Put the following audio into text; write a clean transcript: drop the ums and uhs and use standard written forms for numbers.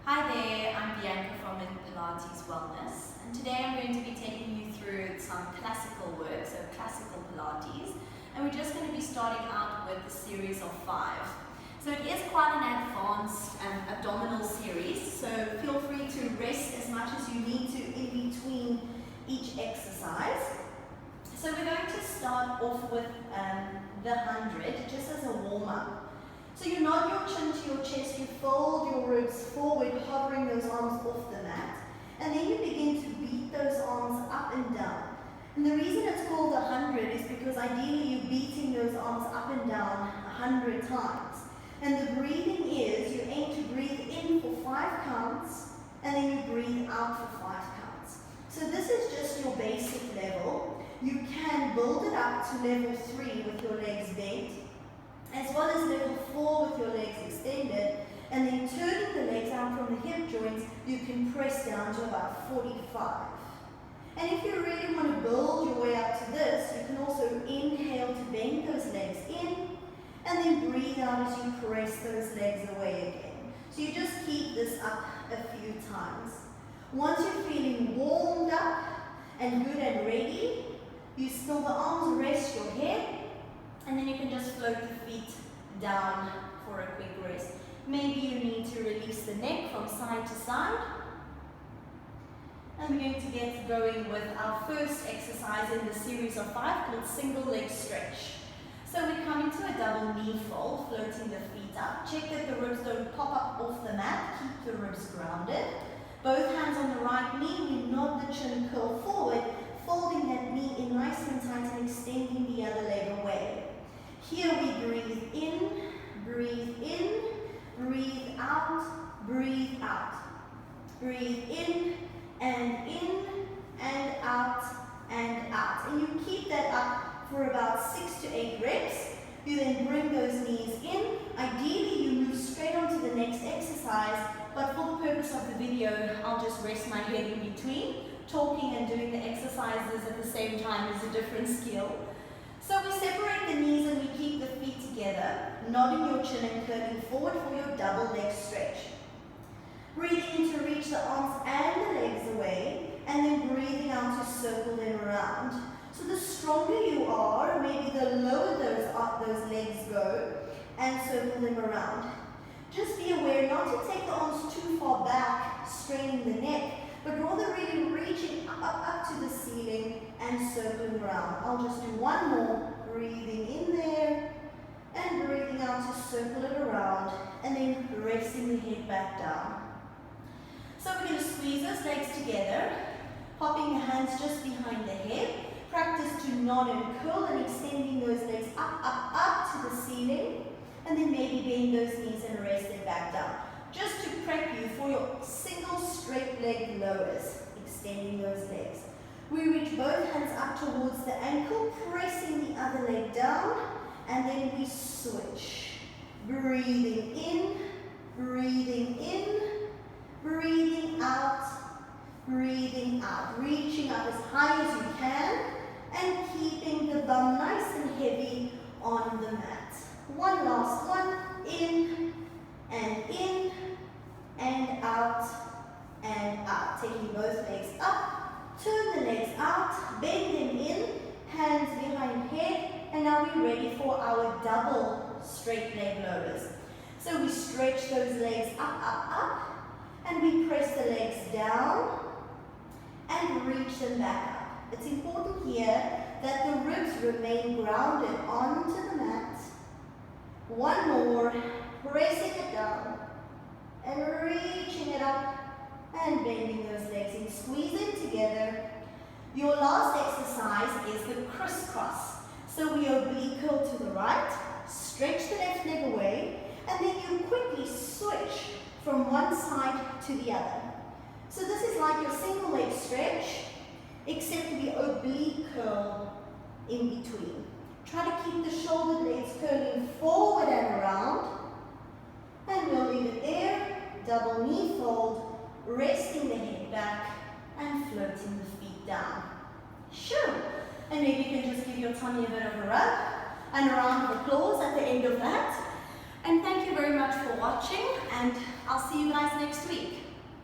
Hi there, I'm Bianca from Pilates Wellness, and today I'm going to be taking you through some classical work, so classical Pilates, and we're just going to be starting out with a series of 5. So it is quite an advanced abdominal series, so feel free to rest as much as you need to in between each exercise. So we're going to start off with the 100, just as a warm-up. So you nod your chin to your chest, you fold your ribs forward, hovering those arms off the mat, and then you begin to beat those arms up and down. And the reason it's called 100 is because ideally you're beating those arms up and down 100 times. And the breathing is, you aim to breathe in for 5 counts, and then you breathe out for 5 counts. So this is just your basic level. You can build it up to level 3 with your legs bent, as well as level 4 with your legs extended, and then turning the legs out from the hip joints, you can press down to about 45. And if you really want to build your way up to this, you can also inhale to bend those legs in, and then breathe out as you press those legs away again. So you just keep this up a few times. Once you're feeling warmed up and good and ready, you still the arms rest your head, and then you can just float the feet down for a quick rest. Maybe you need to release the neck from side to side. And we're going to get going with our first exercise in the series of 5 called single leg stretch. So we come into a double knee fold, floating the feet up. Check that the ribs don't pop up off the mat. Keep the ribs grounded. Both hands on the right knee. We nod the chin, curl forward, folding that knee in nice and tight and extending the other leg away. Here we breathe in, breathe out, breathe out. Breathe in and out and out. And you keep that up for about 6 to 8 reps. You then bring those knees in. Ideally, you move straight onto the next exercise, but for the purpose of the video, I'll just rest my head in between. Talking and doing the exercises at the same time is a different skill. So we separate the knees and we keep the feet together, nodding your chin and curling forward for your double leg stretch. Breathing in to reach the arms and the legs away, and then breathing out to circle them around. So the stronger you are, maybe the lower those legs go, and circle them around. Just be aware not to take the arms too far back, straining the neck, but rather really reaching up to the ceiling and circling around. I'll just do one more, breathing in there and breathing out to circle it around, and then resting the head back down. So we're going to squeeze those legs together, popping the hands just behind the head. Practice to nod and curl and extending those legs up to the ceiling, and then maybe bend those knees and rest it back down. Just to prep you for your single straight leg lowers, extending those legs. We reach both hands up towards the ankle, pressing the other leg down, and then we switch. Breathing in, breathing out, reaching up as high as you can, and keeping the bum nice and heavy on the mat. One last one, in and out, taking both legs up, turn the legs out, bend them in, hands behind head, and now we're ready for our double straight leg lowers. So we stretch those legs up, and we press the legs down and reach them back up. It's important here that the ribs remain grounded onto the mat. One more, pressing it down and reaching it up and bending those legs in, squeezing together. Your last exercise is the crisscross. So we oblique curl to the right, stretch the left leg away, and then you quickly switch from one side to the other. So this is like your single leg stretch, except the oblique curl in between. Try to keep the shoulder blades curling forward and around, and we'll leave it there. Double knee fold, resting the head back and floating the feet down. Sure. And maybe you can just give your tummy a bit of a rub and a round of applause at the end of that. And thank you very much for watching, and I'll see you guys next time. next week.